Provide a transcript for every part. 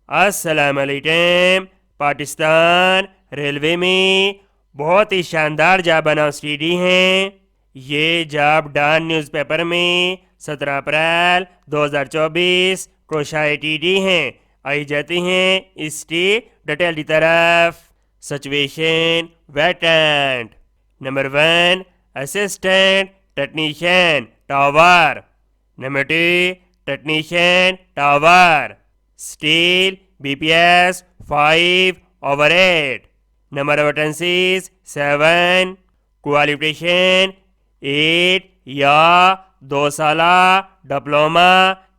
السلام علیکم۔ پاکستان ریلوے میں بہت ہی شاندار جاب اناؤنس کی گئی ہیں۔ یہ جاب ڈان نیوز پیپر میں 17 اپریل 2024 کو شائع کی گئی ہیں۔ آئی جاتی ہیں اس کی ڈیٹیل کی طرف۔ Situation vacant. Number 1 assistant technician tower. Number 2 technician tower اسٹیل BPS 5/8۔ Number of vacancies 7۔ Qualification 8 یا 2 سالہ diploma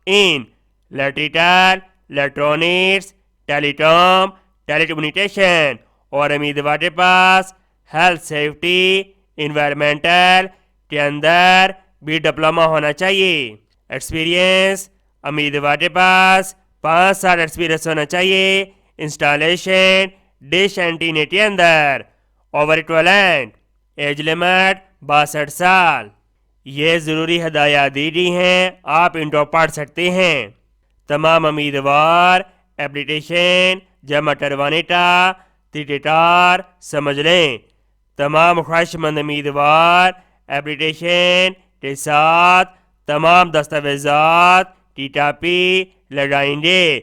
in electrical electronics telecom telecommunication, اور امیدوار کے پاس ہیلتھ سیفٹی انوائرمنٹل کے اندر بھی ڈپلوما ہونا چاہیے۔ ایکسپیرینس امیدوار کے پاس 5 سال ایکسپیرینس ہونا چاہیے انسٹالیشن ڈش اینٹینے کے اندر۔ اوور ایکویلنٹ ایج لمٹ 62 سال۔ یہ ضروری ہدایات دی گئی ہیں، آپ ان کو پڑھ سکتے ہیں۔ تمام امیدوار اپلیکیشن جمع کروانے کا طریقہ کار سمجھ لیں۔ تمام خواہش مند امیدوار اپلیکیشن کے ساتھ تمام دستاویزات کی کاپی لگائیں گے،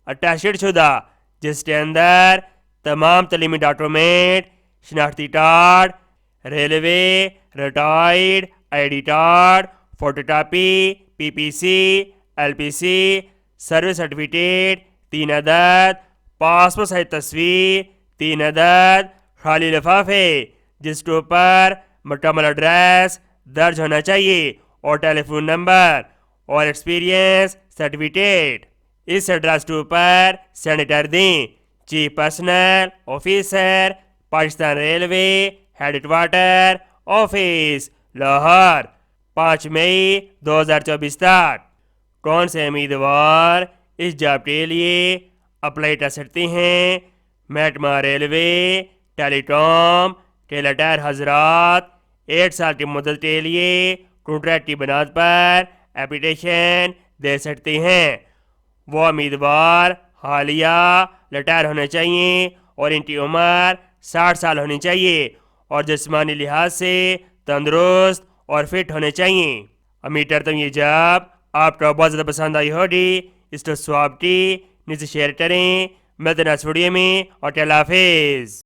اٹیچڈ شدہ، جس کے اندر تمام تعلیمی ڈاکومنٹ، شناختی card, railway retired ID card, photo copy, PPC، LPC، service certificate 3 عدد، پاسپورٹ سائز تصویر 3 عدد، خالی لفافے جس کے اوپر مکمل ایڈریس درج ہونا چاہیے اور ٹیلی فون نمبر، اور ایکسپیرینس سرٹیفکیٹ اس ایڈریس کے اوپر سینڈ کر دیں۔ Chief personnel officer, Pakistan railway head quarter office, Lahore, 5 مئی 2024 تک۔ کون سے امیدوار اس جاب کے لیے اپلائی کر سکتے ہیں؟ محکمہ ریلوے ٹیلی کام کے ریٹائر حضرات 1 سال کی مدت کے لیے کنٹریکٹ کی بنیاد پر اپلیکیشن دے سکتے ہیں۔ وہ امیدوار حالیہ ریٹائر ہونے چاہیے اور ان کی عمر 60 سال ہونی چاہیے اور جسمانی لحاظ سے تندرست اور فٹ ہونے چاہیے۔ امید کرتا ہوں یہ جاب آپ کو بہت زیادہ پسند آئی ہوگی۔ اس کو سواب کی نیچے شیئر کریں۔ ملتے ہیں نیکسٹ ویڈیو میں، اور اللہ حافظ۔